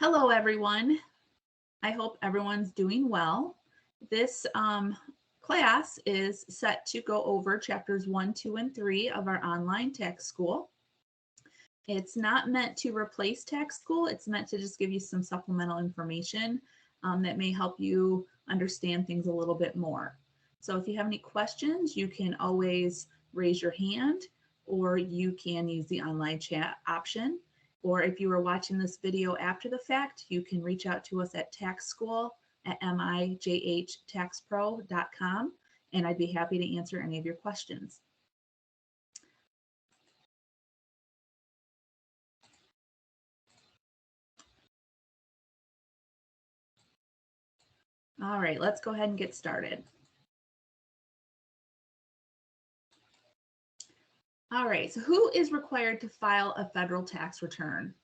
Hello, everyone. I hope everyone's doing well. This class is set to go over chapters 1, 2, and 3 of our online tax school. It's not meant to replace tax school. It's meant to just give you some supplemental information that may help you understand things a little bit more. So if you have any questions, you can always raise your hand, or you can use the online chat option. Or if you are watching this video after the fact, you can reach out to us at taxschool@mijhtaxpro.com, and I'd be happy to answer any of your questions. All right, let's go ahead and get started. All right, so who is required to file a federal tax return?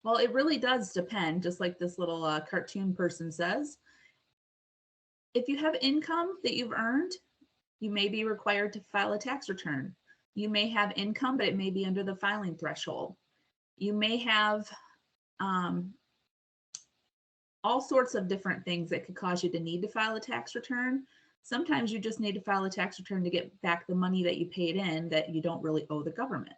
Well, it really does depend, just like this little cartoon person says. If you have income that you've earned, you may be required to file a tax return. You may have income, but it may be under the filing threshold. You may have all sorts of different things that could cause you to need to file a tax return. Sometimes you just need to file a tax return to get back the money that you paid in that you don't really owe the government.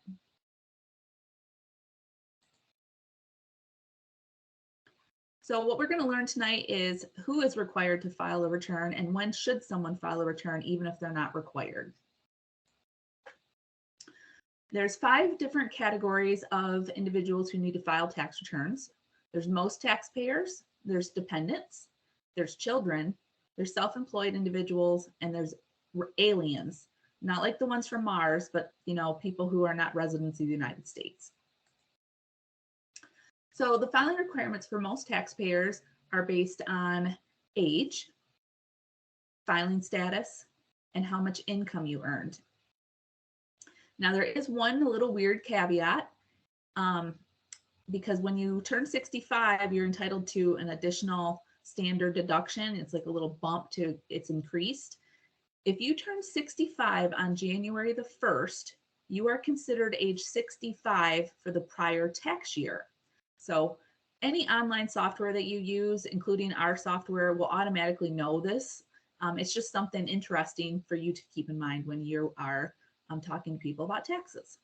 So what we're going to learn tonight is who is required to file a return and when should someone file a return even if they're not required. There's 5 different categories of individuals who need to file tax returns. There's most taxpayers, there's dependents, there's children, there's self-employed individuals, and there's aliens. Not like the ones from Mars, but people who are not residents of the United States. So the filing requirements for most taxpayers are based on age, filing status, and how much income you earned. Now there is one little weird caveat, because when you turn 65, you're entitled to an additional standard deduction. It's like a little bump to it's increased. If you turn 65 on January the 1st, you are considered age 65 for the prior tax year. So any online software that you use, including our software, will automatically know this. It's just something interesting for you to keep in mind when you are talking to people about taxes.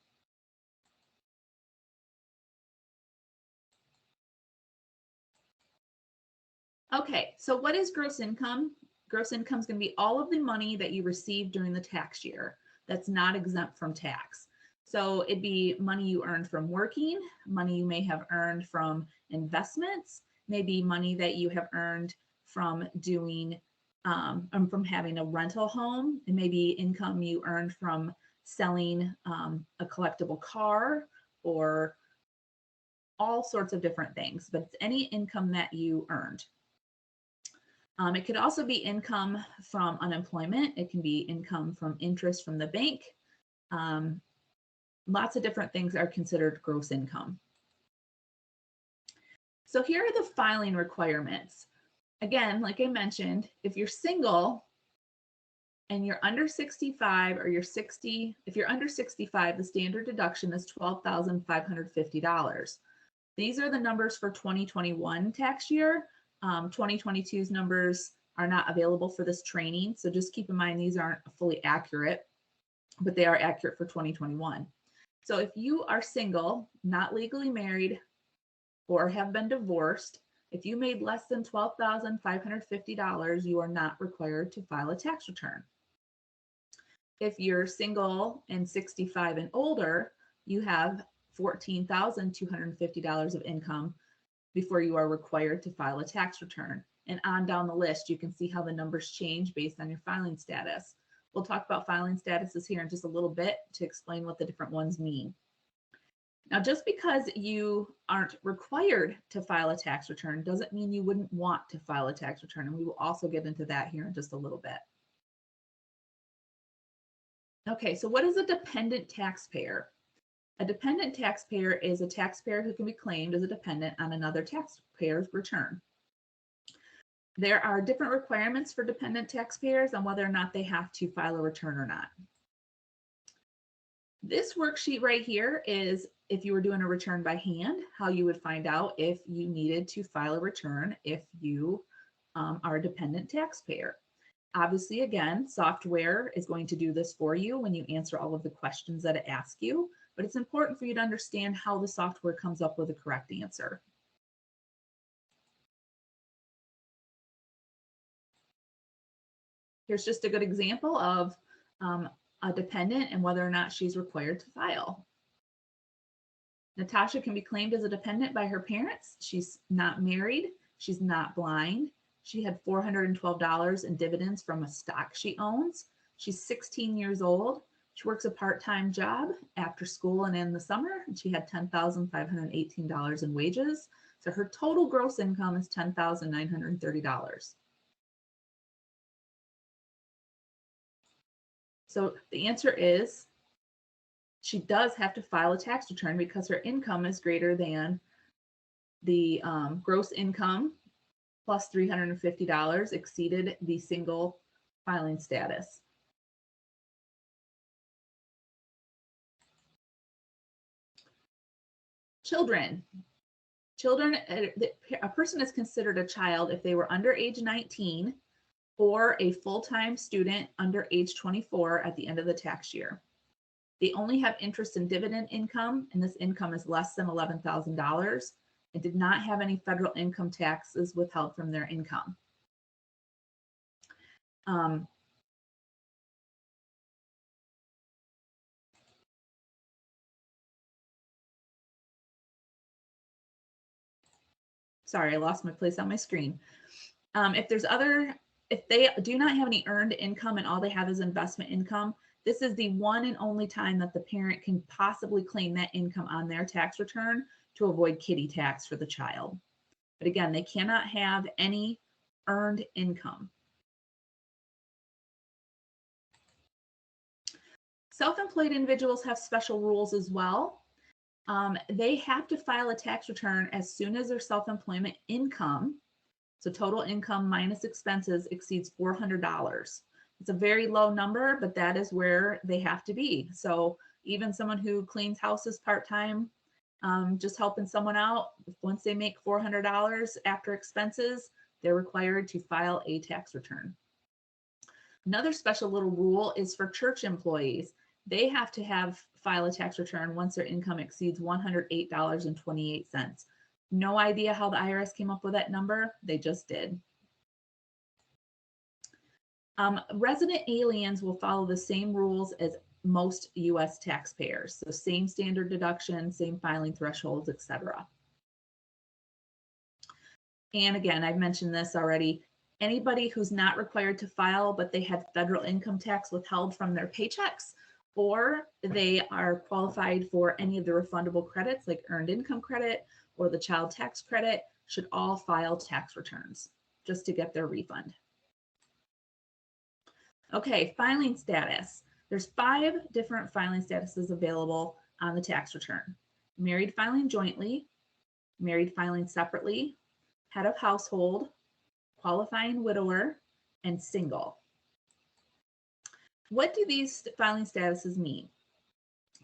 Okay, so what is gross income? Gross income is going to be all of the money that you received during the tax year that's not exempt from tax. So it'd be money you earned from working, money you may have earned from investments, maybe money that you have earned from doing, from having a rental home, and maybe income you earned from selling a collectible car, or all sorts of different things, but it's any income that you earned. It could also be income from unemployment. It can be income from interest from the bank. Lots of different things are considered gross income. So here are the filing requirements. Again, like I mentioned, if you're single and you're under 65, or if you're under 65, the standard deduction is $12,550. These are the numbers for 2021 tax year. 2022's numbers are not available for this training, so just keep in mind these aren't fully accurate, but they are accurate for 2021. So if you are single, not legally married, or have been divorced, if you made less than $12,550, you are not required to file a tax return. If you're single and 65 and older, you have $14,250 of income before you are required to file a tax return. And on down the list, you can see how the numbers change based on your filing status. We'll talk about filing statuses here in just a little bit to explain what the different ones mean. Now, just because you aren't required to file a tax return doesn't mean you wouldn't want to file a tax return, and we will also get into that here in just a little bit. Okay, so what is a dependent taxpayer? A dependent taxpayer is a taxpayer who can be claimed as a dependent on another taxpayer's return. There are different requirements for dependent taxpayers on whether or not they have to file a return or not. This worksheet right here is if you were doing a return by hand, how you would find out if you needed to file a return if you are a dependent taxpayer. Obviously, again, software is going to do this for you when you answer all of the questions that it asks you, but it's important for you to understand how the software comes up with a correct answer. Here's just a good example of a dependent and whether or not she's required to file. Natasha can be claimed as a dependent by her parents. She's not married. She's not blind. She had $412 in dividends from a stock she owns. She's 16 years old. She works a part-time job after school and in the summer. She had $10,518 in wages. So her total gross income is $10,930. So the answer is she does have to file a tax return because her income is greater than the gross income plus $350 exceeded the single filing status. Children. A person is considered a child if they were under age 19 or a full-time student under age 24 at the end of the tax year. They only have interest in dividend income, and this income is less than $11,000, and did not have any federal income taxes withheld from their income. Sorry, I lost my place on my screen. If they do not have any earned income and all they have is investment income, this is the one and only time that the parent can possibly claim that income on their tax return to avoid kiddie tax for the child. But again, they cannot have any earned income. Self-employed individuals have special rules as well. They have to file a tax return as soon as their self-employment income, so total income minus expenses, exceeds $400. It's a very low number, but that is where they have to be. So even someone who cleans houses part-time, just helping someone out, once they make $400 after expenses, they're required to file a tax return. Another special little rule is for church employees. They have to file a tax return once their income exceeds $108.28. No idea how the IRS came up with that number. They just did. Resident aliens will follow the same rules as most U.S. taxpayers. So same standard deduction, same filing thresholds, etc. And again, I've mentioned this already. Anybody who's not required to file, but they had federal income tax withheld from their paychecks, or they are qualified for any of the refundable credits like earned income credit or the child tax credit, should all file tax returns just to get their refund. Okay, filing status. There's 5 different filing statuses available on the tax return. Married filing jointly, married filing separately, head of household, qualifying widower, and single. What do these filing statuses mean?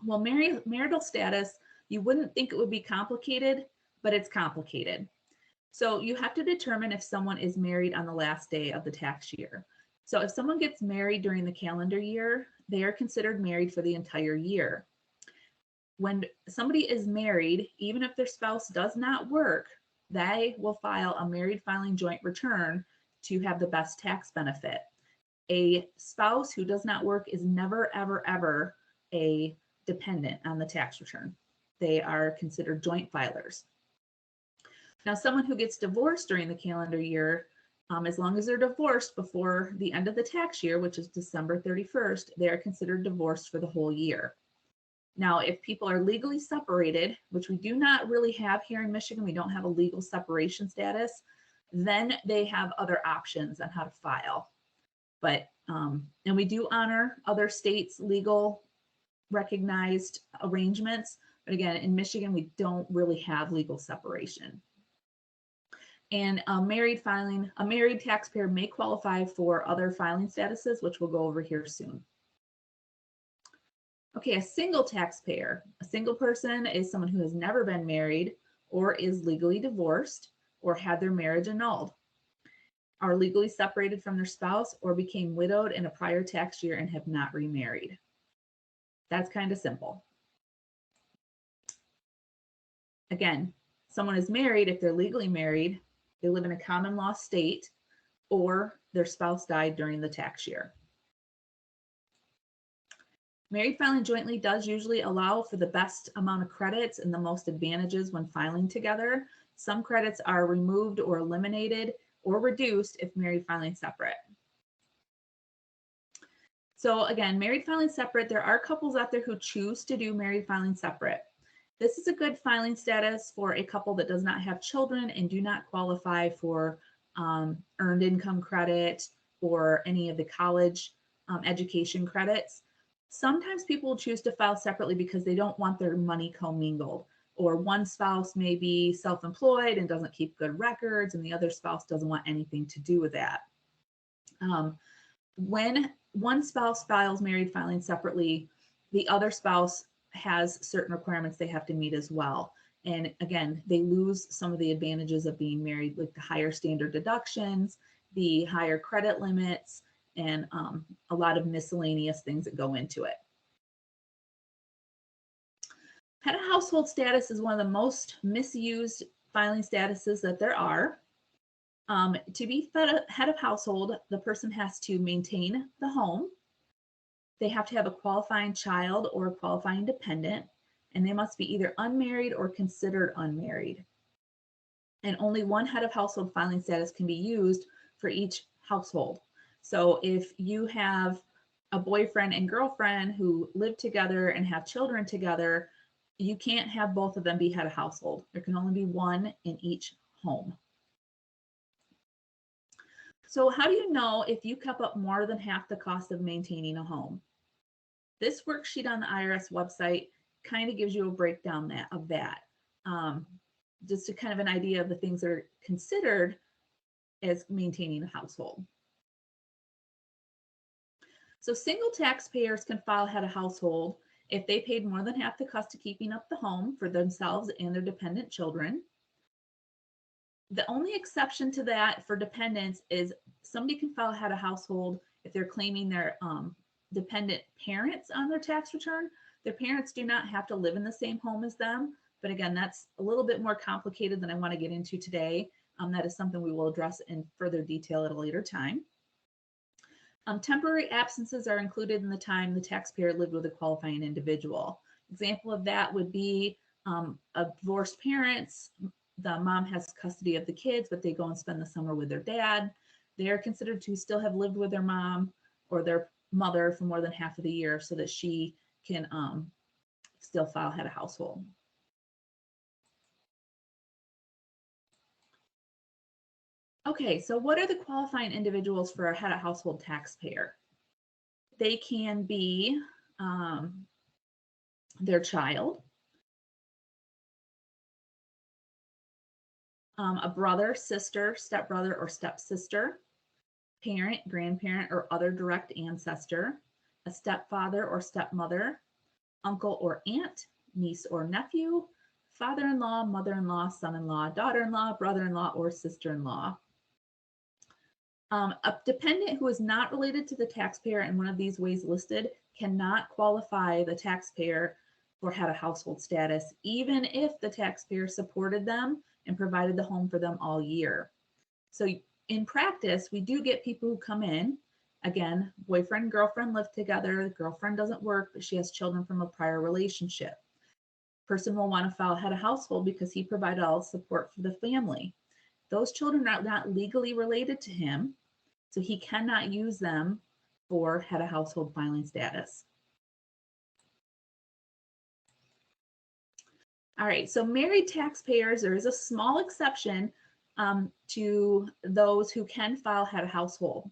Well, marital status, you wouldn't think it would be complicated, but it's complicated. So you have to determine if someone is married on the last day of the tax year. So if someone gets married during the calendar year, they are considered married for the entire year. When somebody is married, even if their spouse does not work, they will file a married filing joint return to have the best tax benefit. A spouse who does not work is never, ever, ever a dependent on the tax return. They are considered joint filers. Now, someone who gets divorced during the calendar year, as long as they're divorced before the end of the tax year, which is December 31st, they are considered divorced for the whole year. Now, if people are legally separated, which we do not really have here in Michigan, we don't have a legal separation status, then they have other options on how to file. But, and we do honor other states' legal recognized arrangements. But again, in Michigan, we don't really have legal separation. And a married taxpayer may qualify for other filing statuses, which we'll go over here soon. Okay, a single taxpayer. A single person is someone who has never been married or is legally divorced or had their marriage annulled, are legally separated from their spouse, or became widowed in a prior tax year and have not remarried. That's kind of simple. Again, someone is married if they're legally married, they live in a common law state, or their spouse died during the tax year. Married filing jointly does usually allow for the best amount of credits and the most advantages when filing together. Some credits are removed or eliminated or reduced if married filing separate. So again, married filing separate, there are couples out there who choose to do married filing separate. This is a good filing status for a couple that does not have children and do not qualify for earned income credit or any of the college education credits. Sometimes people will choose to file separately because they don't want their money commingled, or one spouse may be self-employed and doesn't keep good records, and the other spouse doesn't want anything to do with that. When one spouse files married filing separately, the other spouse has certain requirements they have to meet as well. And again, they lose some of the advantages of being married, like the higher standard deductions, the higher credit limits, and a lot of miscellaneous things that go into it. Head of household status is one of the most misused filing statuses that there are. To be head of household, the person has to maintain the home. They have to have a qualifying child or a qualifying dependent, and they must be either unmarried or considered unmarried. And only one head of household filing status can be used for each household. So if you have a boyfriend and girlfriend who live together and have children together, you can't have both of them be head of household. There can only be one in each home. So how do you know if you kept up more than half the cost of maintaining a home? This worksheet on the IRS website kind of gives you a breakdown of that. Just to kind of an idea of the things that are considered as maintaining a household. So single taxpayers can file head of household if they paid more than half the cost of keeping up the home for themselves and their dependent children. The only exception to that for dependents is somebody can file head of household if they're claiming their dependent parents on their tax return. Their parents do not have to live in the same home as them. But again, that's a little bit more complicated than I want to get into today. That is something we will address in further detail at a later time. Temporary absences are included in the time the taxpayer lived with a qualifying individual. Example of that would be a divorced parents. The mom has custody of the kids, but they go and spend the summer with their dad. They are considered to still have lived with their mom or their mother for more than half of the year so that she can still file head of household. Okay, so what are the qualifying individuals for a head of household taxpayer? They can be their child, a brother, sister, stepbrother, or stepsister, parent, grandparent, or other direct ancestor, a stepfather or stepmother, uncle or aunt, niece or nephew, father-in-law, mother-in-law, son-in-law, daughter-in-law, brother-in-law, or sister-in-law. A dependent who is not related to the taxpayer in one of these ways listed cannot qualify the taxpayer for head of household status, even if the taxpayer supported them and provided the home for them all year. So in practice, we do get people who come in, again, boyfriend and girlfriend live together, the girlfriend doesn't work, but she has children from a prior relationship. Person will want to file head of household because he provided all support for the family. Those children are not legally related to him, so he cannot use them for head of household filing status. All right, so married taxpayers, there is a small exception to those who can file head of household.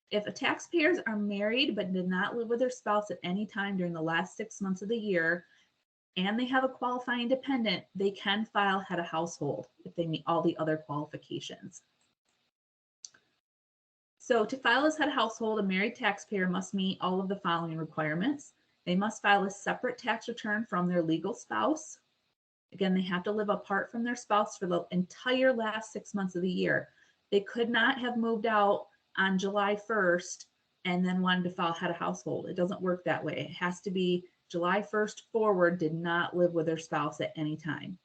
If taxpayers are married but did not live with their spouse at any time during the last 6 months of the year, and they have a qualifying dependent, they can file head of household if they meet all the other qualifications. So to file as head of household, a married taxpayer must meet all of the following requirements. They must file a separate tax return from their legal spouse. Again, they have to live apart from their spouse for the entire last 6 months of the year. They could not have moved out on July 1st and then wanted to file head of household. It doesn't work that way. It has to be July 1st forward, did not live with their spouse at any time.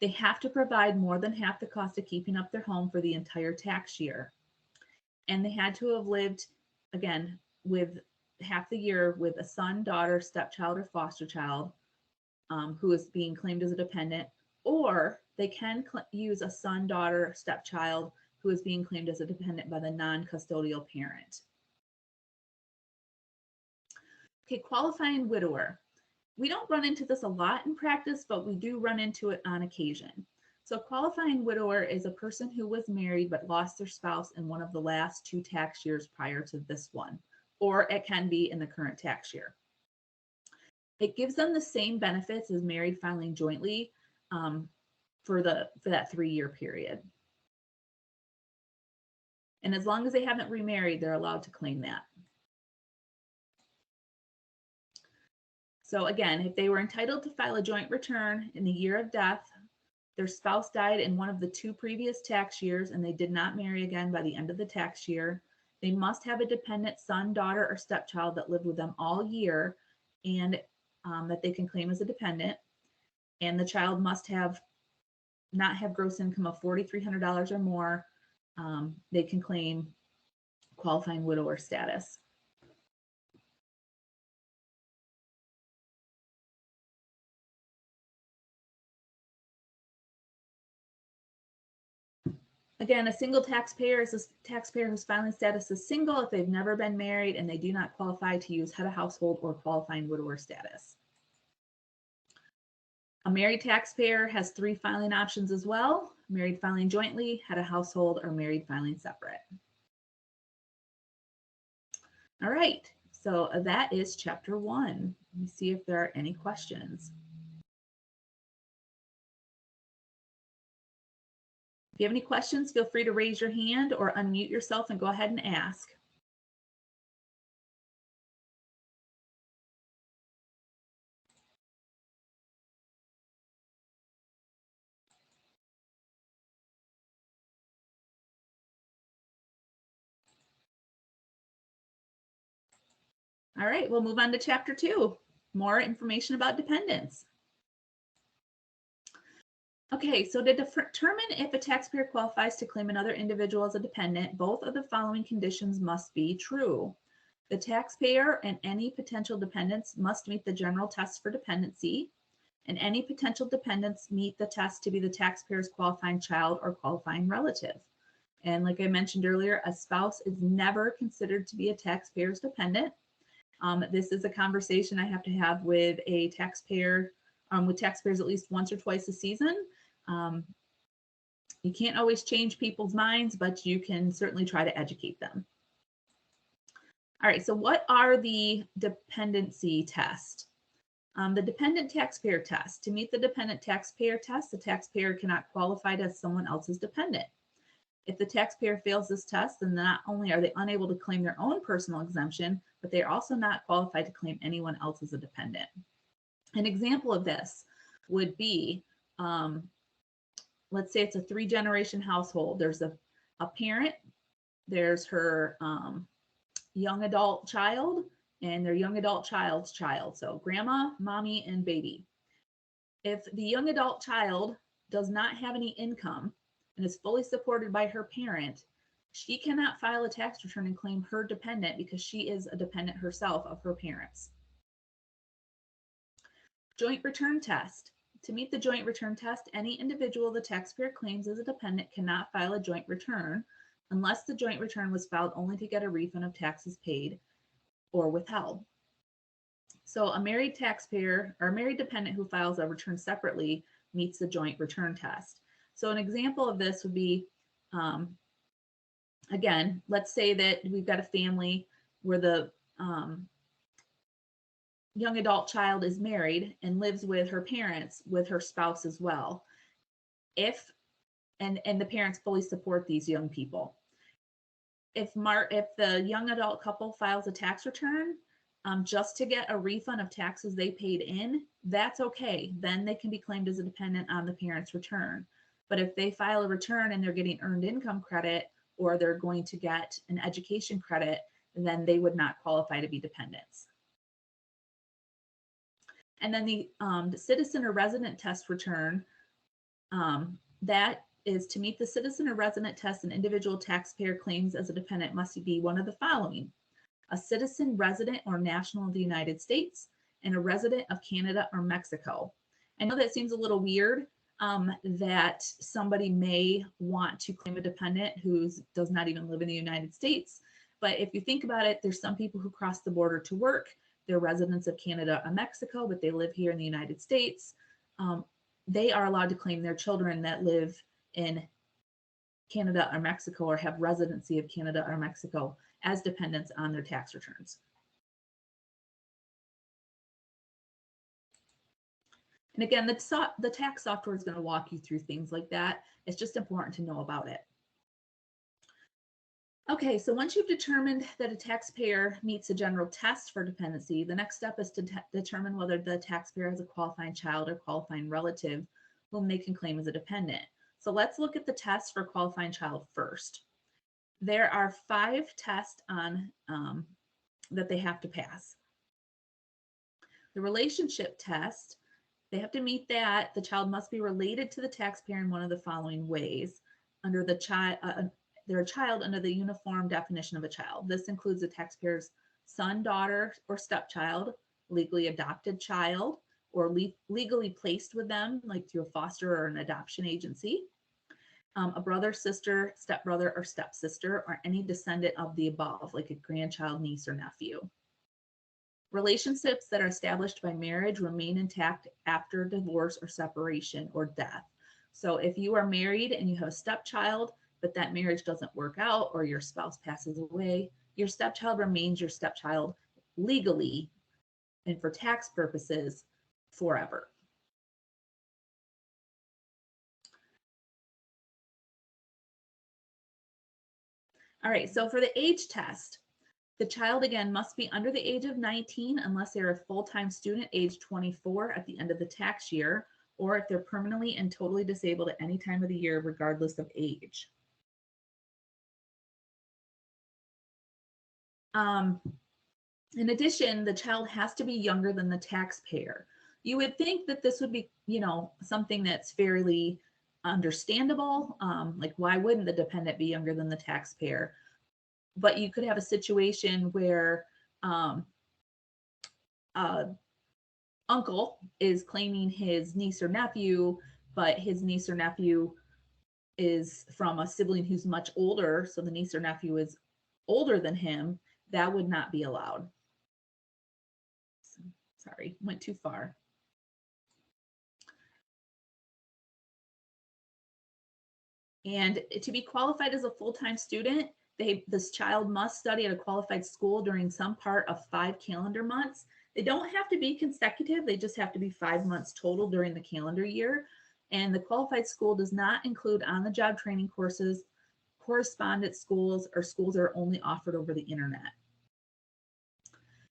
They have to provide more than half the cost of keeping up their home for the entire tax year. And they had to have lived, again, with half the year with a son, daughter, stepchild, or foster child who is being claimed as a dependent, or they can use a son, daughter, stepchild who is being claimed as a dependent by the non-custodial parent. Okay, qualifying widower. We don't run into this a lot in practice, but we do run into it on occasion. So qualifying widower is a person who was married but lost their spouse in one of the last 2 tax years prior to this one, or it can be in the current tax year. It gives them the same benefits as married filing jointly for that 3-year period. And as long as they haven't remarried, they're allowed to claim that. So again, if they were entitled to file a joint return in the year of death, their spouse died in one of the 2 previous tax years, and they did not marry again by the end of the tax year, they must have a dependent son, daughter, or stepchild that lived with them all year and that they can claim as a dependent. And the child must not have gross income of $4,300 or more. They can claim qualifying widower status. Again, a single taxpayer is a taxpayer whose filing status is single if they've never been married and they do not qualify to use head of household or qualifying widower status. A married taxpayer has 3 filing options as well: married filing jointly, head of household, or married filing separate. All right, so that is chapter 1. Let me see if there are any questions. If you have any questions, feel free to raise your hand or unmute yourself and go ahead and ask. All right, we'll move on to chapter 2, more information about dependents. Okay, so to determine if a taxpayer qualifies to claim another individual as a dependent, both of the following conditions must be true. The taxpayer and any potential dependents must meet the general test for dependency, and any potential dependents meet the test to be the taxpayer's qualifying child or qualifying relative. And like I mentioned earlier, a spouse is never considered to be a taxpayer's dependent. This is a conversation I have to have with a taxpayer, with taxpayers at least once or twice a season. You can't always change people's minds, but you can certainly try to educate them. All right, so what are the dependency tests? The dependent taxpayer test. To meet the dependent taxpayer test, the taxpayer cannot qualify as someone else's dependent. If the taxpayer fails this test, then not only are they unable to claim their own personal exemption, but they're also not qualified to claim anyone else as a dependent. An example of this would be, let's say it's a 3-generation household. There's a parent, there's her young adult child, and their young adult child's child. So grandma, mommy, and baby. If the young adult child does not have any income and is fully supported by her parent, she cannot file a tax return and claim her dependent because she is a dependent herself of her parents. Joint return test. To meet the joint return test, any individual the taxpayer claims as a dependent cannot file a joint return unless the joint return was filed only to get a refund of taxes paid or withheld. So a married taxpayer or a married dependent who files a return separately meets the joint return test. So an example of this would be, again, let's say that we've got a family where the young adult child is married and lives with her parents, with her spouse as well. And the parents fully support these young people. If the young adult couple files a tax return just to get a refund of taxes they paid in, that's okay. Then they can be claimed as a dependent on the parent's return. But if they file a return and they're getting earned income credit, or they're going to get an education credit, then they would not qualify to be dependents. And then the citizen or resident test return, that is to meet the citizen or resident test, an individual taxpayer claims as a dependent must be one of the following: a citizen, resident, or national of the United States, and a resident of Canada or Mexico. I know that seems a little weird, that somebody may want to claim a dependent who does not even live in the United States. But if you think about it, there's some people who cross the border to work. They're residents of Canada or Mexico, but they live here in the United States. They are allowed to claim their children that live in Canada or Mexico or have residency of Canada or Mexico as dependents on their tax returns. And again, the tax software is going to walk you through things like that. It's just important to know about it. Okay, so once you've determined that a taxpayer meets a general test for dependency, the next step is to determine whether the taxpayer has a qualifying child or qualifying relative whom they can claim as a dependent. So let's look at the test for qualifying child first. There are 5 tests on that they have to pass. The relationship test, they have to meet that. The child must be related to the taxpayer in one of the following ways. Under the child, they're a child under the uniform definition of a child. This includes the taxpayer's son, daughter, or stepchild, legally adopted child, or legally placed with them, like through a foster or an adoption agency, a brother, sister, stepbrother, or stepsister, or any descendant of the above, like a grandchild, niece, or nephew. Relationships that are established by marriage remain intact after divorce or separation or death. So if you are married and you have a stepchild, but that marriage doesn't work out, or your spouse passes away, your stepchild remains your stepchild legally and for tax purposes forever. All right, so for the age test, the child again must be under the age of 19 unless they're a full-time student age 24 at the end of the tax year, or if they're permanently and totally disabled at any time of the year, regardless of age. In addition, the child has to be younger than the taxpayer. You would think that this would be, something that's fairly understandable. Like, why wouldn't the dependent be younger than the taxpayer? But you could have a situation where uncle is claiming his niece or nephew, but his niece or nephew is from a sibling who's much older, so the niece or nephew is older than him. That would not be allowed. Sorry, went too far. And to be qualified as a full-time student, this child must study at a qualified school during some part of 5 calendar months. They don't have to be consecutive. They just have to be 5 months total during the calendar year. And the qualified school does not include on-the-job training courses, correspondence schools, or schools that are only offered over the internet.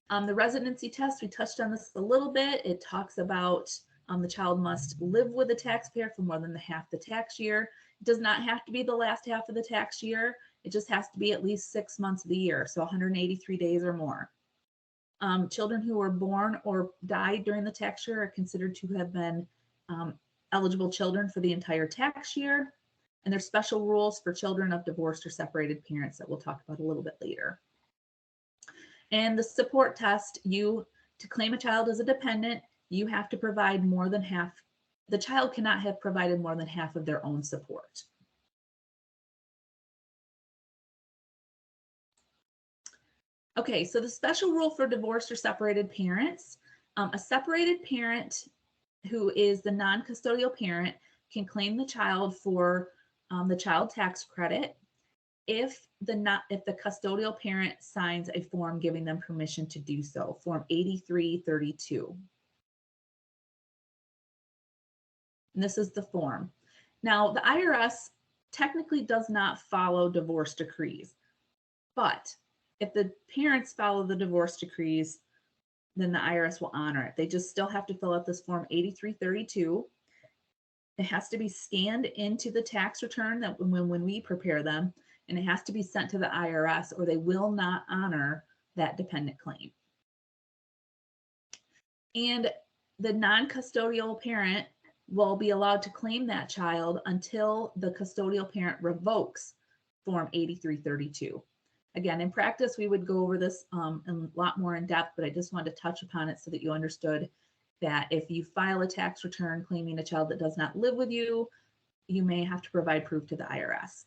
The residency test, we touched on this a little bit. It talks about the child must live with the taxpayer for more than half the tax year. It does not have to be the last half of the tax year. It just has to be at least 6 months of the year, so 183 days or more. Children who were born or died during the tax year are considered to have been eligible children for the entire tax year. And there's special rules for children of divorced or separated parents that we'll talk about a little bit later. And the support test, to claim a child as a dependent, you have to provide more than half. The child cannot have provided more than half of their own support. Okay, so the special rule for divorced or separated parents, a separated parent who is the non-custodial parent can claim the child for the child tax credit if the custodial parent signs a form giving them permission to do so, Form 8332. And this is the form. Now, the IRS technically does not follow divorce decrees, but if the parents follow the divorce decrees, then the IRS will honor it. They just still have to fill out this form 8332. It has to be scanned into the tax return that when we prepare them, and it has to be sent to the IRS or they will not honor that dependent claim. And the non-custodial parent will be allowed to claim that child until the custodial parent revokes Form 8332. Again, in practice, we would go over this a lot more in depth, but I just wanted to touch upon it so that you understood that if you file a tax return claiming a child that does not live with you, you may have to provide proof to the IRS.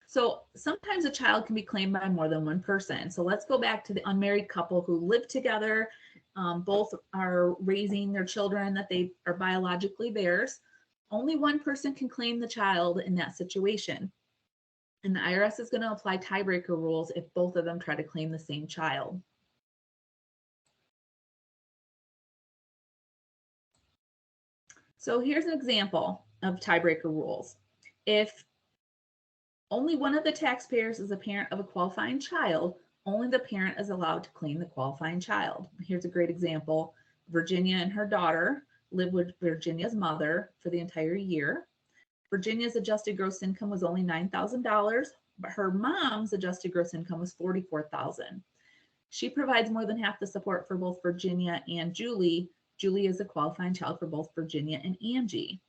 So sometimes a child can be claimed by more than one person. So let's go back to the unmarried couple who live together. Both are raising their children that they are biologically theirs. Only one person can claim the child in that situation. And the IRS is going to apply tiebreaker rules if both of them try to claim the same child. So here's an example of tiebreaker rules. If only one of the taxpayers is a parent of a qualifying child, only the parent is allowed to claim the qualifying child. Here's a great example. Virginia and her daughter live with Virginia's mother for the entire year. Virginia's adjusted gross income was only $9,000, but her mom's adjusted gross income was $44,000. She provides more than half the support for both Virginia and Julie. Julie is a qualifying child for both Virginia and Angie.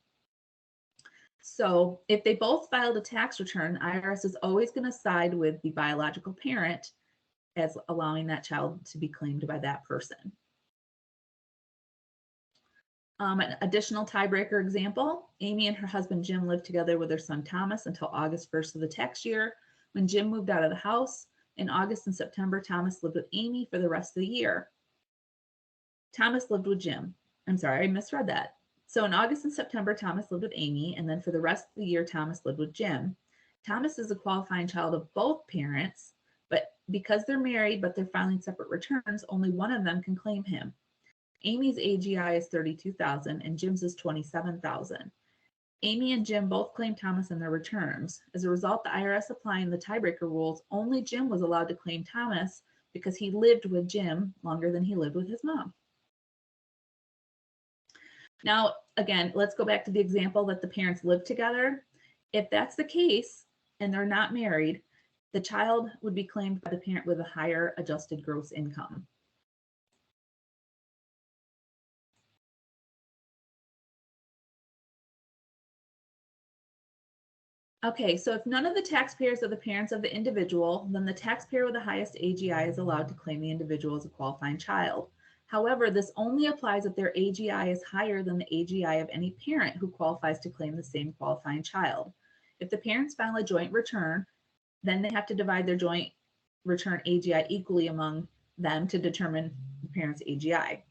So if they both filed a tax return, IRS is always going to side with the biological parent as allowing that child to be claimed by that person. An additional tiebreaker example, Amy and her husband Jim lived together with their son Thomas until August 1st of the tax year. When Jim moved out of the house, in August and September, Thomas lived with Amy for the rest of the year. Thomas lived with Jim. I'm sorry, I misread that. So in August and September, Thomas lived with Amy, and then for the rest of the year, Thomas lived with Jim. Thomas is a qualifying child of both parents, but because they're married but they're filing separate returns, only one of them can claim him. Amy's AGI is $32,000 and Jim's is $27,000. Amy and Jim both claimed Thomas in their returns. As a result, the IRS applying the tiebreaker rules, only Jim was allowed to claim Thomas because he lived with Jim longer than he lived with his mom. Now, again, let's go back to the example that the parents live together. If that's the case and they're not married, the child would be claimed by the parent with a higher adjusted gross income. Okay, so if none of the taxpayers are the parents of the individual, then the taxpayer with the highest AGI is allowed to claim the individual as a qualifying child. However, this only applies if their AGI is higher than the AGI of any parent who qualifies to claim the same qualifying child. If the parents file a joint return, then they have to divide their joint return AGI equally among them to determine the parent's AGI.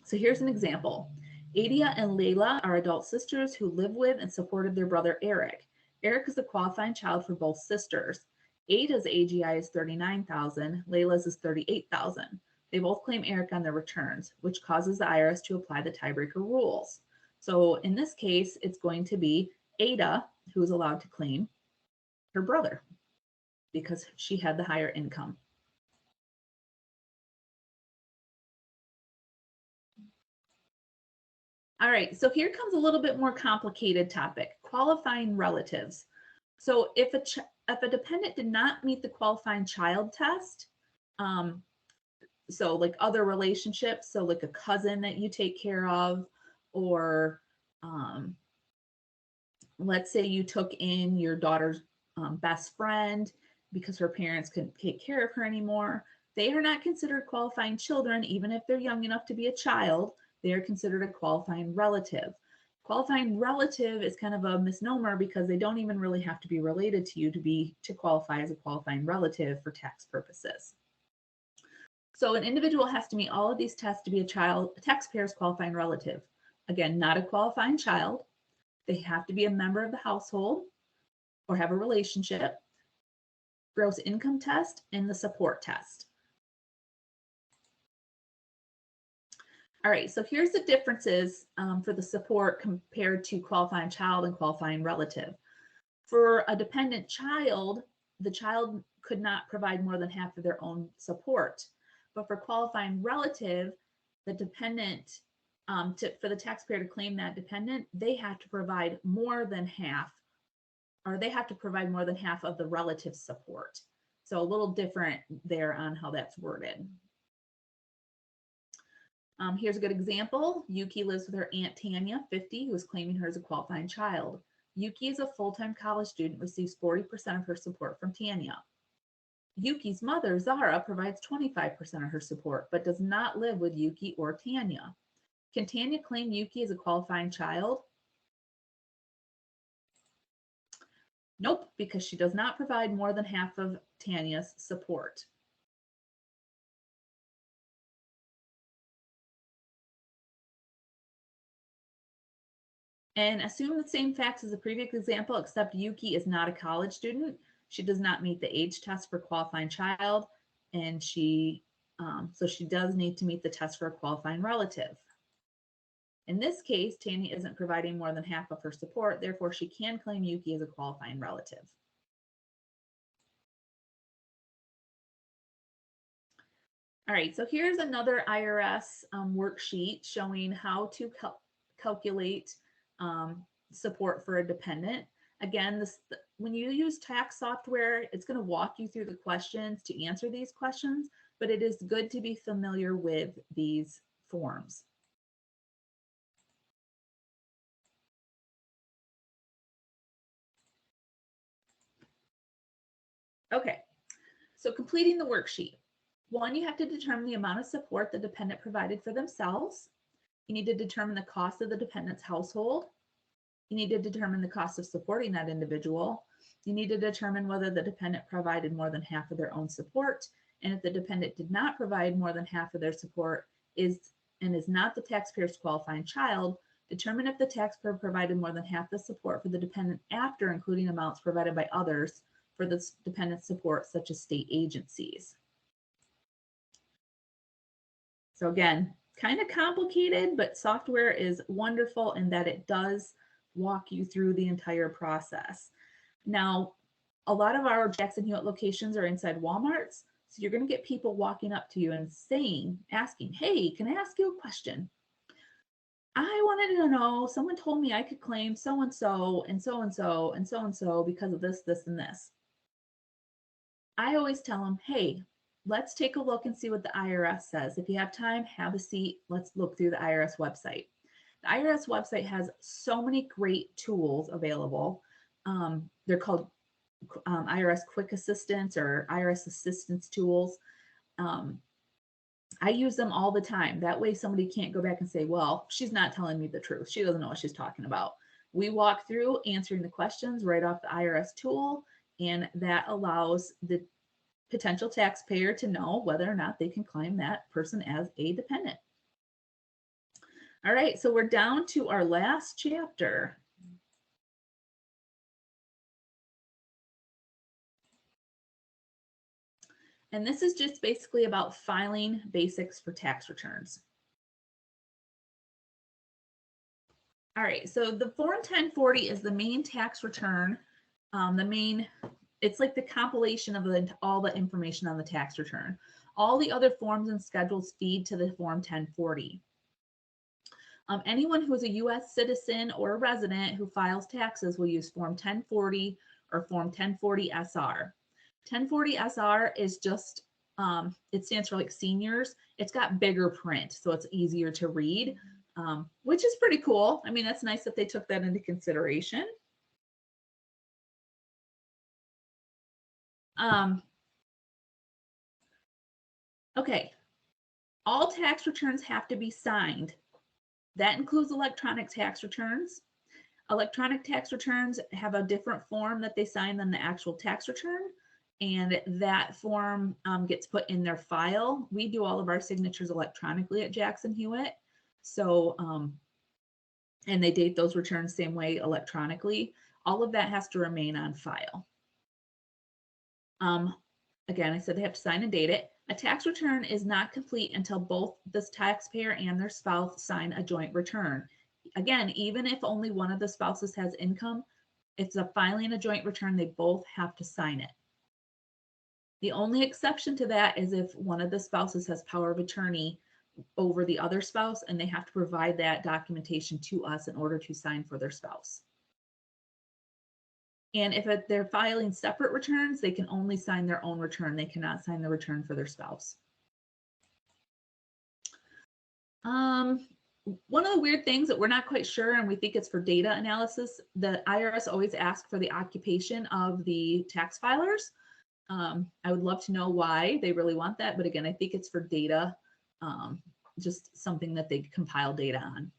So here's an example. Adia and Layla are adult sisters who live with and supported their brother Eric. Eric is a qualifying child for both sisters. Ada's AGI is $39,000, Layla's is $38,000. They both claim Eric on their returns, which causes the IRS to apply the tiebreaker rules. So in this case, it's going to be Ada who is allowed to claim her brother because she had the higher income. All right, so here comes a little bit more complicated topic, qualifying relatives. So if a dependent did not meet the qualifying child test, so like other relationships, so like a cousin that you take care of, or let's say you took in your daughter's best friend because her parents couldn't take care of her anymore, they are not considered qualifying children, even if they're young enough to be a child. They are considered a qualifying relative. Qualifying relative is kind of a misnomer because they don't even really have to be related to you to qualify as a qualifying relative for tax purposes. So an individual has to meet all of these tests to be a taxpayer's qualifying relative. Again, not a qualifying child. They have to be a member of the household or have a relationship, gross income test, and the support test. All right, so here's the differences for the support compared to qualifying child and qualifying relative. For a dependent child, the child could not provide more than half of their own support. But for qualifying relative, the dependent, for the taxpayer to claim that dependent, they have to provide more than half, or they have to provide more than half of the relative support. So a little different there on how that's worded. Here's a good example. Yuki lives with her Aunt Tanya, 50, who is claiming her as a qualifying child. Yuki is a full-time college student, receives 40% of her support from Tanya. Yuki's mother, Zara, provides 25% of her support, but does not live with Yuki or Tanya. Can Tanya claim Yuki as a qualifying child? Nope, because she does not provide more than half of Tanya's support. And assume the same facts as the previous example, except Yuki is not a college student. She does not meet the age test for qualifying child, and so she does need to meet the test for a qualifying relative. In this case, Tanya isn't providing more than half of her support, therefore she can claim Yuki as a qualifying relative. All right, so here's another IRS worksheet showing how to calculate support for a dependent. Again, when you use tax software, it's going to walk you through the questions to answer these questions, but it is good to be familiar with these forms. Okay, so completing the worksheet. 1, you have to determine the amount of support the dependent provided for themselves. You need to determine the cost of the dependent's household. You need to determine the cost of supporting that individual. You need to determine whether the dependent provided more than half of their own support. And if the dependent did not provide more than half of their support is not the taxpayer's qualifying child, determine if the taxpayer provided more than half the support for the dependent after including amounts provided by others for the dependent support, such as state agencies. So again, kind of complicated, but software is wonderful in that it does walk you through the entire process. Now, a lot of our Jackson Hewitt locations are inside Walmarts, so you're going to get people walking up to you and asking, hey, can I ask you a question? I wanted to know, someone told me I could claim so-and-so and so-and-so and so-and-so because of this, this, and this. I always tell them, hey, let's take a look and see what the IRS says. If you have time, have a seat. Let's look through the IRS website. The IRS website has so many great tools available. They're called IRS Quick Assistance or IRS Assistance tools. I use them all the time. That way somebody can't go back and say, well, she's not telling me the truth. She doesn't know what she's talking about. We walk through answering the questions right off the IRS tool, and that allows the potential taxpayer to know whether or not they can claim that person as a dependent. All right, so we're down to our last chapter. And this is just basically about filing basics for tax returns. All right, so the Form 1040 is the main tax return, it's like the compilation of all the information on the tax return. All the other forms and schedules feed to the Form 1040. Anyone who is a U.S. citizen or a resident who files taxes will use Form 1040 or Form 1040 SR. 1040 SR is just, it stands for like seniors. It's got bigger print, so it's easier to read, which is pretty cool. I mean, that's nice that they took that into consideration. Okay, all tax returns have to be signed. That includes electronic tax returns. Electronic tax returns have a different form that they sign than the actual tax return, and that form gets put in their file. We do all of our signatures electronically at Jackson Hewitt, so and they date those returns same way electronically. All of that has to remain on file. Again, I said they have to sign and date it. A tax return is not complete until both the taxpayer and their spouse sign a joint return. Again, even if only one of the spouses has income, if it's filing a joint return, they both have to sign it. The only exception to that is if one of the spouses has power of attorney over the other spouse, and they have to provide that documentation to us in order to sign for their spouse. And if they're filing separate returns, they can only sign their own return. They cannot sign the return for their spouse. One of the weird things that we're not quite sure, and we think it's for data analysis, the IRS always asks for the occupation of the tax filers. I would love to know why they really want that, but again, I think it's for data, just something that they compile data on.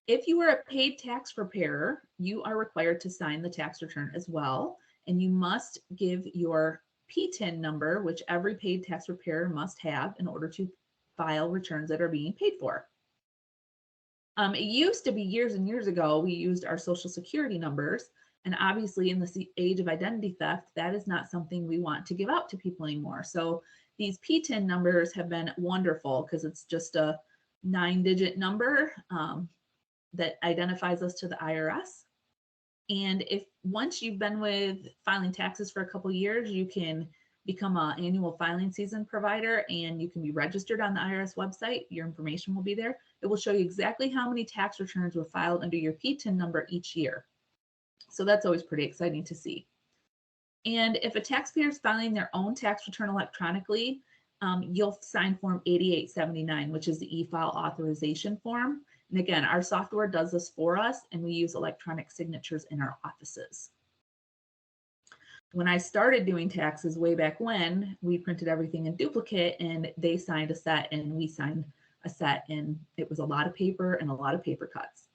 If you are a paid tax preparer, you are required to sign the tax return as well, and you must give your PTIN number, which every paid tax preparer must have in order to file returns that are being paid for. It used to be years and years ago, we used our Social Security numbers, and obviously in the age of identity theft, that is not something we want to give out to people anymore. So these PTIN numbers have been wonderful because it's just a 9-digit number that identifies us to the IRS. And if once you've been with filing taxes for a couple of years, you can become an annual filing season provider, and you can be registered on the IRS website. Your information will be there. It will show you exactly how many tax returns were filed under your PTIN number each year. So that's always pretty exciting to see. And if a taxpayer is filing their own tax return electronically, you'll sign Form 8879, which is the e-file authorization form. And again, our software does this for us, and we use electronic signatures in our offices. When I started doing taxes way back when, we printed everything in duplicate, and they signed a set and we signed a set, and it was a lot of paper and a lot of paper cuts.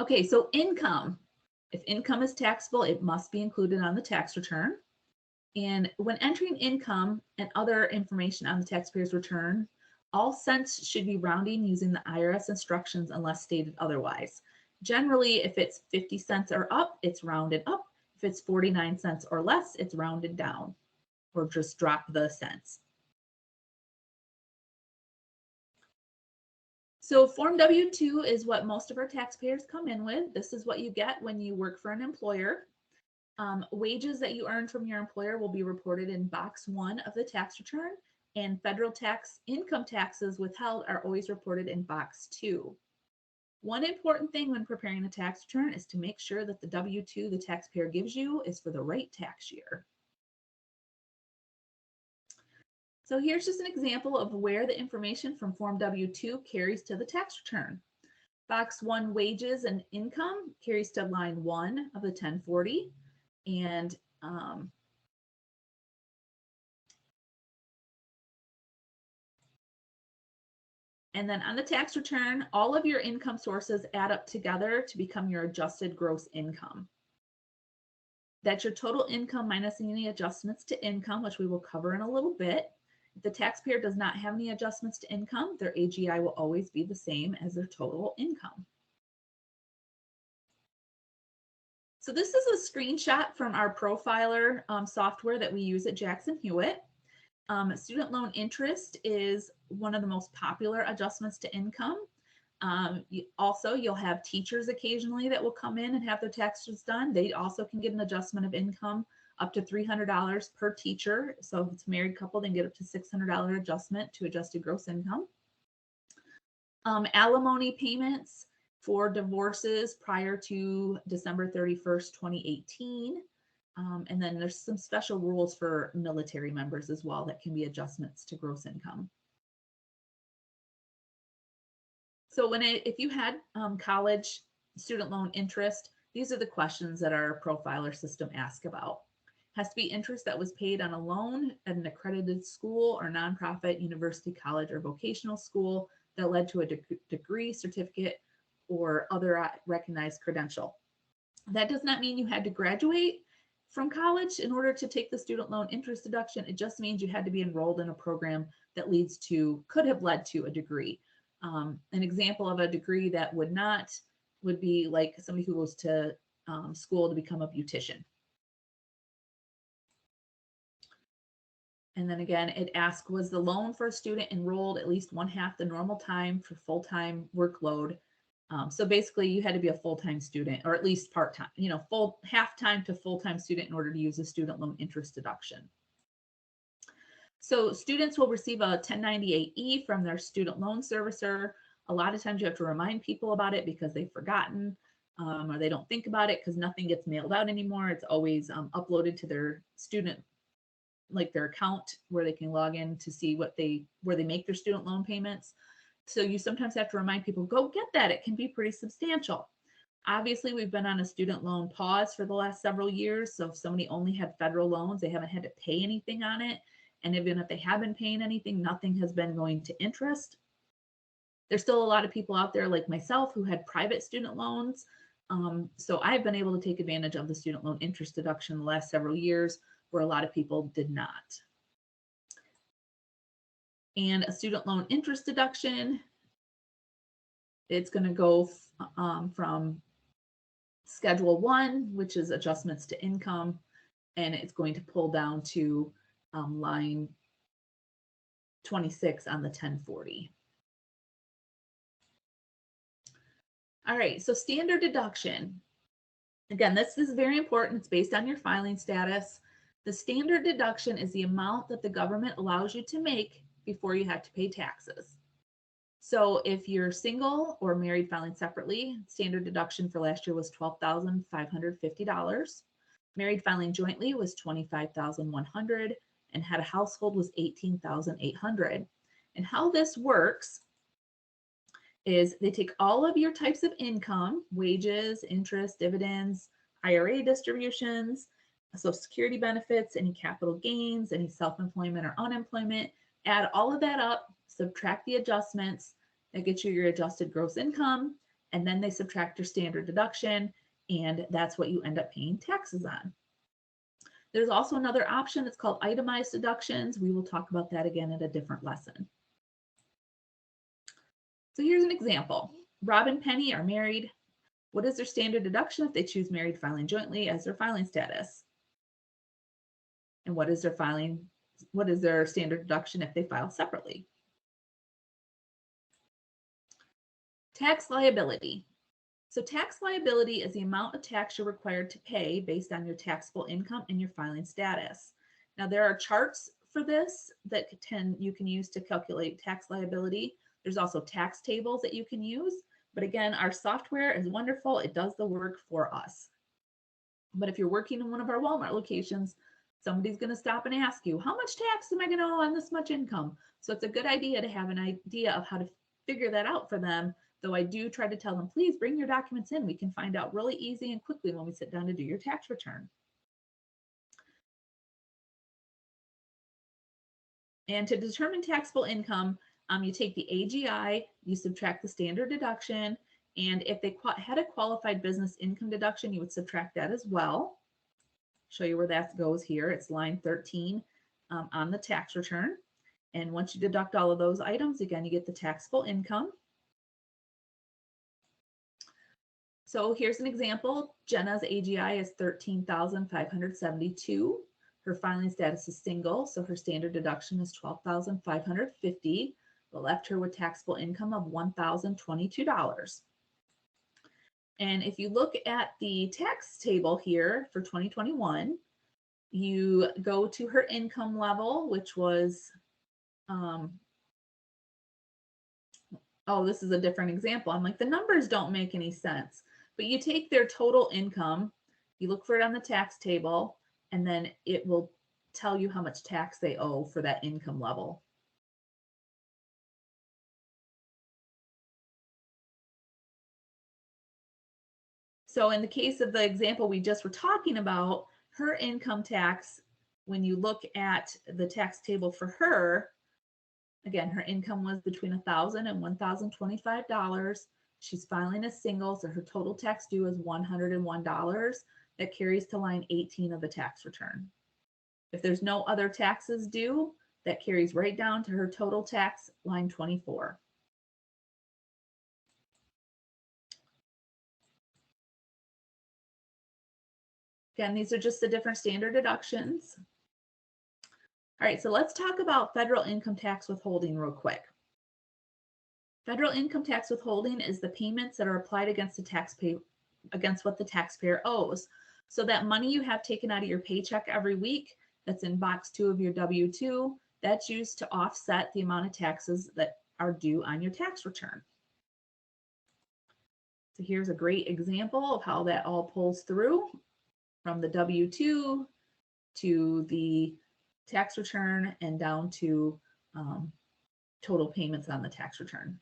Okay, so income. If income is taxable, it must be included on the tax return. And when entering income and other information on the taxpayer's return, all cents should be rounding using the IRS instructions unless stated otherwise. Generally, if it's 50 cents or up, it's rounded up. If it's 49 cents or less, it's rounded down, or just drop the cents. So Form W-2 is what most of our taxpayers come in with. This is what you get when you work for an employer. Wages that you earn from your employer will be reported in box 1 of the tax return, and federal tax income taxes withheld are always reported in box 2. One important thing when preparing a tax return is to make sure that the W-2 the taxpayer gives you is for the right tax year. So here's just an example of where the information from Form W-2 carries to the tax return. Box 1, wages and income, carries to line 1 of the 1040. And then on the tax return, all of your income sources add up together to become your adjusted gross income. That's your total income minus any adjustments to income, which we will cover in a little bit. If the taxpayer does not have any adjustments to income, their AGI will always be the same as their total income. So this is a screenshot from our profiler software that we use at Jackson Hewitt. Student loan interest is one of the most popular adjustments to income. You'll have teachers occasionally that will come in and have their taxes done. They also can get an adjustment of income up to $300 per teacher. So if it's a married couple, they can get up to $600 adjustment to adjusted gross income. Alimony payments for divorces prior to December 31st, 2018. And then there's some special rules for military members as well that can be adjustments to gross income. So if you had college student loan interest, these are the questions that our profiler system asks about. Has to be interest that was paid on a loan at an accredited school or nonprofit, university, college, or vocational school that led to a degree, certificate, or other recognized credential. That does not mean you had to graduate from college in order to take the student loan interest deduction. It just means you had to be enrolled in a program that could have led to a degree. An example of a degree that would be like somebody who goes to school to become a beautician. And then again, it asks, was the loan for a student enrolled at least 1/2 the normal time for full-time workload So basically you had to be a full-time student or at least part-time, full half-time to full-time student in order to use a student loan interest deduction. So students will receive a 1098-E from their student loan servicer. A lot of times you have to remind people about it because they've forgotten or they don't think about it because nothing gets mailed out anymore. It's always uploaded to their student, like their account where they can log in to see where they make their student loan payments. So you sometimes have to remind people, go get that. It can be pretty substantial. Obviously, we've been on a student loan pause for the last several years. So if somebody only had federal loans, they haven't had to pay anything on it. And even if they have been paying anything, nothing has been going to interest. There's still a lot of people out there like myself who had private student loans. So I've been able to take advantage of the student loan interest deduction the last several years where a lot of people did not. And a student loan interest deduction, it's going to go from Schedule 1, which is adjustments to income, and it's going to pull down to line 26 on the 1040. All right, so standard deduction. Again, this is very important. It's based on your filing status. The standard deduction is the amount that the government allows you to make before you have to pay taxes. So if you're single or married filing separately, standard deduction for last year was $12,550. Married filing jointly was $25,100, and had a household was $18,800. And how this works is they take all of your types of income, wages, interest, dividends, IRA distributions, Social Security benefits, any capital gains, any self-employment or unemployment, add all of that up, subtract the adjustments, that gets you your adjusted gross income, and then they subtract your standard deduction, and that's what you end up paying taxes on. There's also another option, it's called itemized deductions. We will talk about that again at a different lesson. So here's an example. Rob and Penny are married. What is their standard deduction if they choose married filing jointly as their filing status? And what is their standard deduction if they file separately? Tax liability. So tax liability is the amount of tax you're required to pay based on your taxable income and your filing status. Now there are charts for this that you can use to calculate tax liability. There's also tax tables that you can use. But again, our software is wonderful. It does the work for us. But if you're working in one of our Walmart locations, somebody's going to stop and ask you, how much tax am I going to owe on this much income? So it's a good idea to have an idea of how to figure that out for them. Though I do try to tell them, please bring your documents in. We can find out really easy and quickly when we sit down to do your tax return. And to determine taxable income, you take the AGI, you subtract the standard deduction, and if they had a qualified business income deduction, you would subtract that as well. Show you where that goes here. It's line 13 on the tax return. And once you deduct all of those items, again, you get the taxable income. So here's an example. Jenna's AGI is $13,572. Her filing status is single, so her standard deduction is $12,550. That left her with taxable income of $1,022. And if you look at the tax table here for 2021, you go to her income level, which was, oh, this is a different example. I'm like, the numbers don't make any sense. But you take their total income, you look for it on the tax table, and then it will tell you how much tax they owe for that income level. So in the case of the example we just were talking about, her income tax, when you look at the tax table for her, again, her income was between $1,000 and $1,025. She's filing as single, so her total tax due is $101. That carries to line 18 of the tax return. If there's no other taxes due, that carries right down to her total tax, line 24. Again, these are just the different standard deductions. All right, so let's talk about federal income tax withholding real quick. Federal income tax withholding is the payments that are applied against against what the taxpayer owes. So that money you have taken out of your paycheck every week, that's in box 2 of your W-2, that's used to offset the amount of taxes that are due on your tax return. So here's a great example of how that all pulls through from the W-2 to the tax return and down to total payments on the tax return.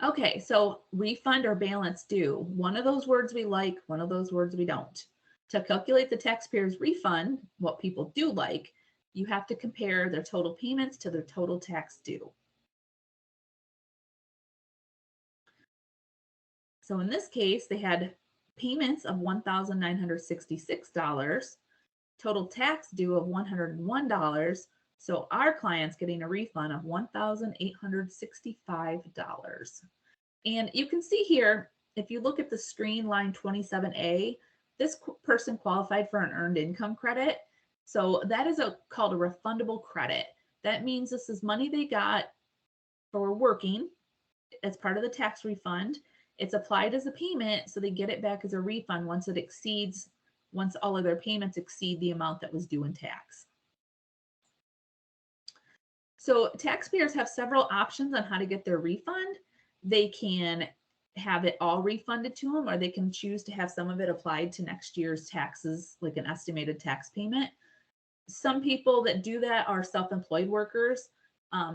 Okay, so refund or balance due. One of those words we like, one of those words we don't. To calculate the taxpayer's refund, what people do like, you have to compare their total payments to their total tax due. So in this case, they had payments of $1,966, total tax due of $101. So our client's getting a refund of $1,865. And you can see here, if you look at the screen, line 27A, this person qualified for an earned income credit. So that is called a refundable credit. That means this is money they got for working as part of the tax refund. It's applied as a payment, so they get it back as a refund once all of their payments exceed the amount that was due in tax. So taxpayers have several options on how to get their refund. They can have it all refunded to them, or they can choose to have some of it applied to next year's taxes, like an estimated tax payment. Some people that do that are self-employed workers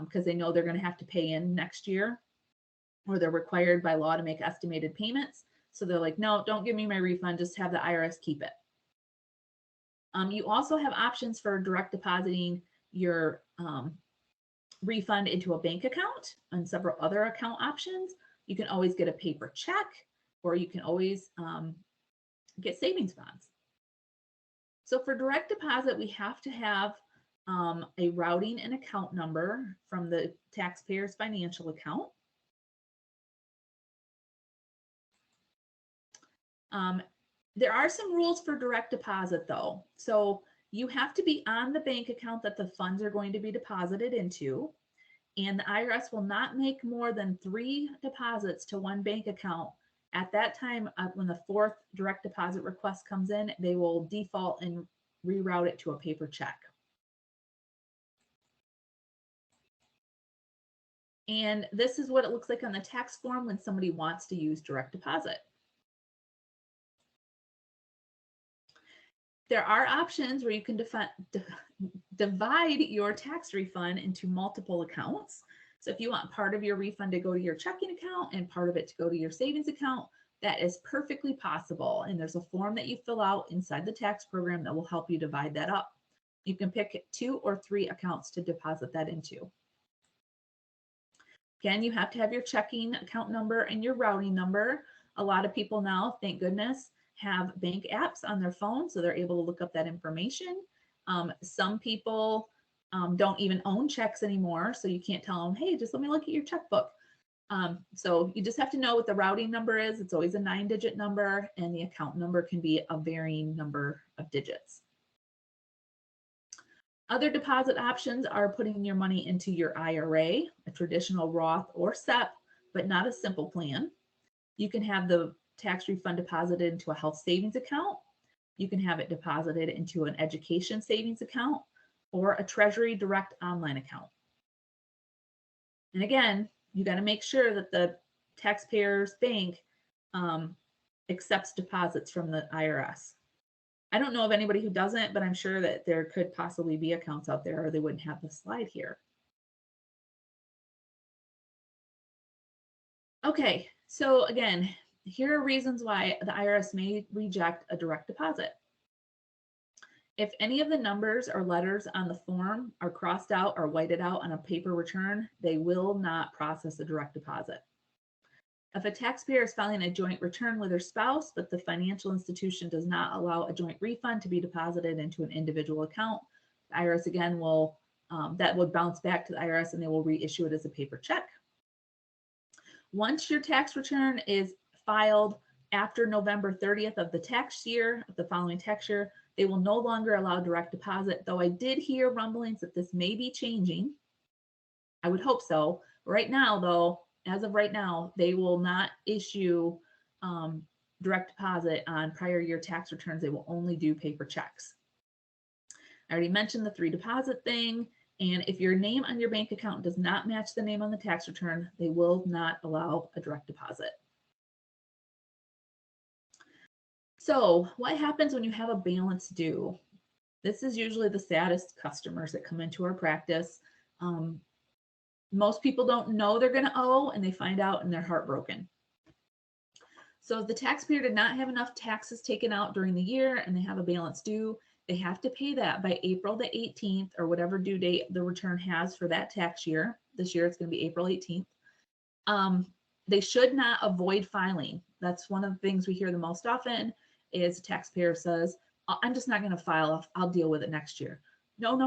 because they know they're going to have to pay in next year, or they're required by law to make estimated payments. So they're like, no, don't give me my refund, just have the IRS keep it. You also have options for direct depositing your refund into a bank account and several other account options. You can always get a paper check, or you can always get savings bonds. So for direct deposit, we have to have a routing and account number from the taxpayer's financial account. There are some rules for direct deposit though. So you have to be on the bank account that the funds are going to be deposited into, and the IRS will not make more than 3 deposits to one bank account. At that time, when the 4th direct deposit request comes in, they will default and reroute it to a paper check. And this is what it looks like on the tax form when somebody wants to use direct deposit. There are options where you can divide your tax refund into multiple accounts. So if you want part of your refund to go to your checking account and part of it to go to your savings account, that is perfectly possible. And there's a form that you fill out inside the tax program that will help you divide that up. You can pick 2 or 3 accounts to deposit that into. Again, you have to have your checking account number and your routing number. A lot of people now, thank goodness, have bank apps on their phone, so they're able to look up that information. Some people don't even own checks anymore, so you can't tell them, hey, just let me look at your checkbook. So you just have to know what the routing number is. It's always a 9-digit number, and the account number can be a varying number of digits. Other deposit options are putting your money into your IRA, a traditional Roth or SEP, but not a simple plan. You can have the tax refund deposited into a health savings account. You can have it deposited into an education savings account or a Treasury Direct online account. And again, you got to make sure that the taxpayer's bank accepts deposits from the IRS. I don't know of anybody who doesn't, but I'm sure that there could possibly be accounts out there, or they wouldn't have the slide here. Okay, so again, here are reasons why the IRS may reject a direct deposit. If any of the numbers or letters on the form are crossed out or whited out on a paper return, they will not process a direct deposit. If a taxpayer is filing a joint return with their spouse, but the financial institution does not allow a joint refund to be deposited into an individual account, the IRS again will, that would bounce back to the IRS and they will reissue it as a paper check. Once your tax return is filed after November 30th of the tax year, of the following tax year, they will no longer allow direct deposit, though I did hear rumblings that this may be changing. I would hope so. Right now, though, as of right now, they will not issue direct deposit on prior year tax returns. They will only do paper checks. I already mentioned the 3 deposit thing. And if your name on your bank account does not match the name on the tax return, they will not allow a direct deposit. So what happens when you have a balance due? This is usually the saddest customers that come into our practice. Most people don't know they're going to owe, and they find out and they're heartbroken. So if the taxpayer did not have enough taxes taken out during the year and they have a balance due, they have to pay that by April the 18th or whatever due date the return has for that tax year. This year it's going to be April 18th. They should not avoid filing. That's one of the things we hear the most often is a taxpayer says, I'm just not going to file. I'll deal with it next year. No,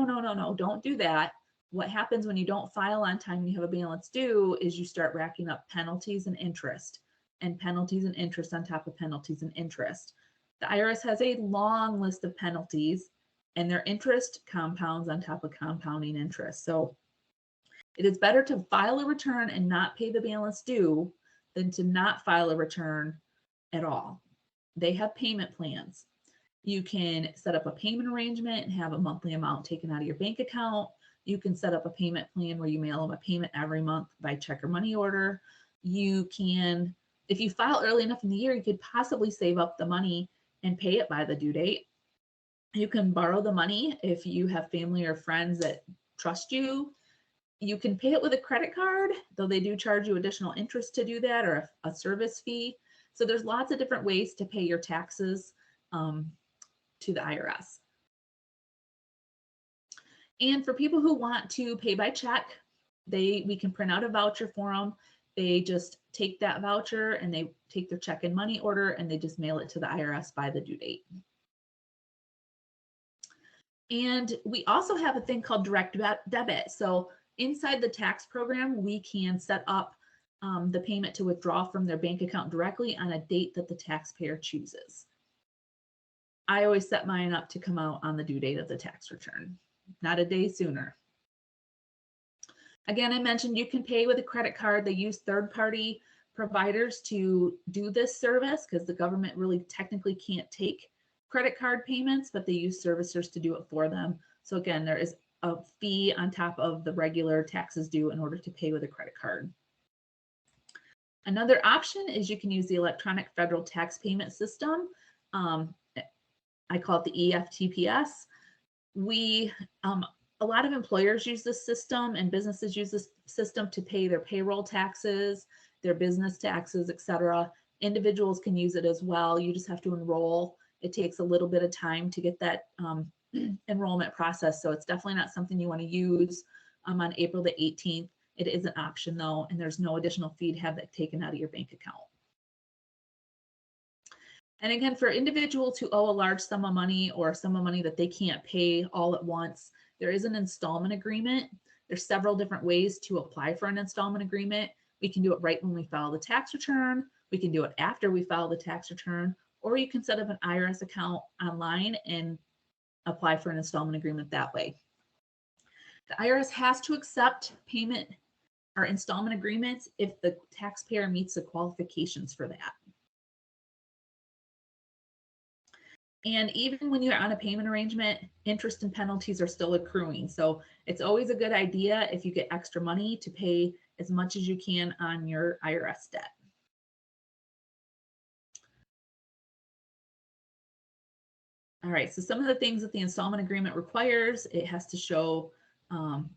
don't do that. What happens when you don't file on time and you have a balance due is you start racking up penalties and interest, and penalties and interest on top of penalties and interest. The IRS has a long list of penalties, and their interest compounds on top of compounding interest. So it is better to file a return and not pay the balance due than to not file a return at all. They have payment plans. You can set up a payment arrangement and have a monthly amount taken out of your bank account. You can set up a payment plan where you mail them a payment every month by check or money order. You can, if you file early enough in the year, you could possibly save up the money and pay it by the due date. You can borrow the money if you have family or friends that trust you. You can pay it with a credit card, though they do charge you additional interest to do that, or a service fee. So there's lots of different ways to pay your taxes to the IRS. And for people who want to pay by check, we can print out a voucher for them. They just take that voucher and they take their check and money order and they just mail it to the IRS by the due date. And we also have a thing called direct debit. So inside the tax program, we can set up the payment to withdraw from their bank account directly on a date that the taxpayer chooses. I always set mine up to come out on the due date of the tax return, not a day sooner. Again, I mentioned you can pay with a credit card. They use third-party providers to do this service because the government really technically can't take credit card payments, but they use servicers to do it for them. So again, there is a fee on top of the regular taxes due in order to pay with a credit card. Another option is you can use the electronic federal tax payment system. I call it the EFTPS. A lot of employers use this system and businesses use this system to pay their payroll taxes, their business taxes, etc. Individuals can use it as well. You just have to enroll. It takes a little bit of time to get that enrollment process. So it's definitely not something you want to use on April the 18th. It is an option though, and there's no additional fee to have that taken out of your bank account. And again, for individuals who owe a large sum of money or a sum of money that they can't pay all at once, there is an installment agreement. There's several different ways to apply for an installment agreement. We can do it right when we file the tax return. We can do it after we file the tax return, or you can set up an IRS account online and apply for an installment agreement that way. The IRS has to accept payment or installment agreements if the taxpayer meets the qualifications for that. And even when you're on a payment arrangement, interest and penalties are still accruing. So it's always a good idea if you get extra money to pay as much as you can on your IRS debt. All right, so some of the things that the installment agreement requires, it has to show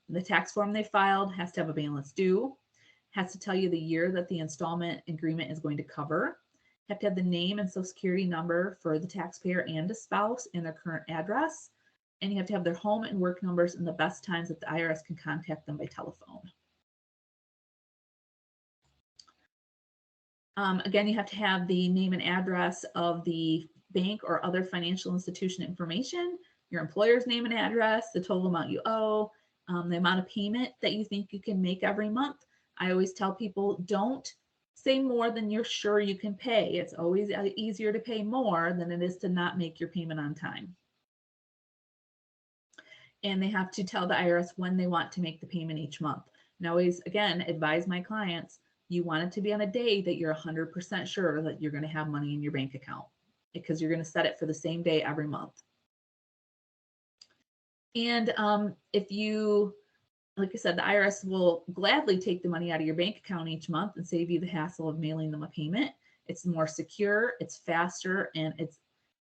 the tax form they filed, has to have a balance due, has to tell you the year that the installment agreement is going to cover, have to have the name and social security number for the taxpayer and a spouse and their current address, and you have to have their home and work numbers and the best times that the IRS can contact them by telephone. Again, you have to have the name and address of the bank or other financial institution information, your employer's name and address, the total amount you owe, the amount of payment that you think you can make every month. I always tell people, don't say more than you're sure you can pay. It's always easier to pay more than it is to not make your payment on time. And they have to tell the IRS when they want to make the payment each month. And I always, again, advise my clients, you want it to be on a day that you're 100% sure that you're going to have money in your bank account, because you're going to set it for the same day every month. And if you, like I said, the IRS will gladly take the money out of your bank account each month and save you the hassle of mailing them a payment. It's more secure, it's faster, and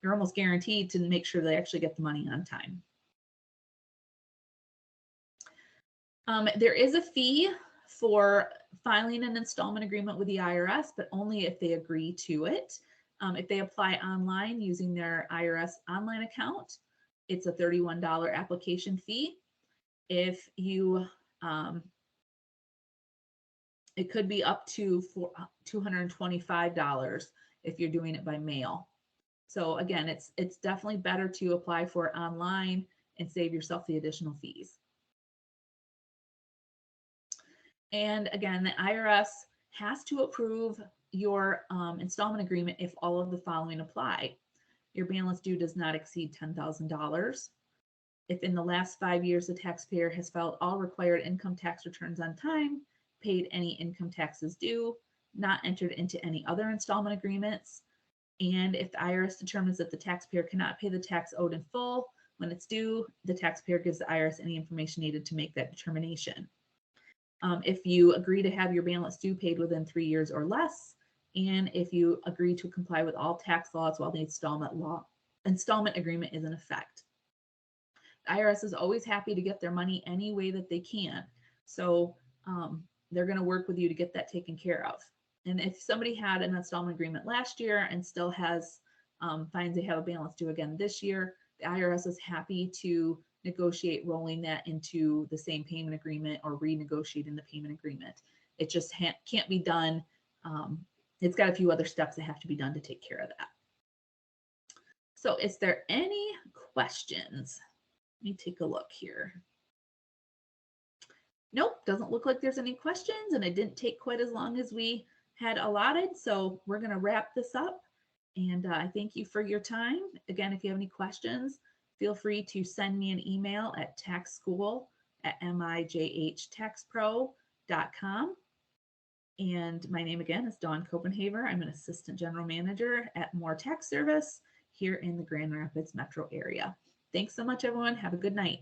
you're almost guaranteed to make sure they actually get the money on time. There is a fee for filing an installment agreement with the IRS, but only if they agree to it. If they apply online using their IRS online account, it's a $31 application fee. If you, it could be up to $225 if you're doing it by mail. So again, it's definitely better to apply for it online and save yourself the additional fees. And again, the IRS has to approve your installment agreement if all of the following apply. Your balance due does not exceed $10,000. If in the last 5 years the taxpayer has filed all required income tax returns on time, paid any income taxes due, not entered into any other installment agreements, and if the IRS determines that the taxpayer cannot pay the tax owed in full when it's due, the taxpayer gives the IRS any information needed to make that determination. If you agree to have your balance due paid within 3 years or less, and if you agree to comply with all tax laws while the installment agreement is in effect. The IRS is always happy to get their money any way that they can. So they're going to work with you to get that taken care of. And if somebody had an installment agreement last year and still has finds they have a balance due again this year, the IRS is happy to negotiate rolling that into the same payment agreement or renegotiating the payment agreement. It just can't be done. It's got a few other steps that have to be done to take care of that. So is there any questions? Let me take a look here. Nope, doesn't look like there's any questions, and it didn't take quite as long as we had allotted. So we're going to wrap this up. And I thank you for your time. Again, if you have any questions, feel free to send me an email at taxschool@mijhtaxpro.com. And my name again is Dawn Copenhaver. I'm an assistant general manager at Moore Tax Service here in the Grand Rapids metro area. Thanks so much, everyone. Have a good night.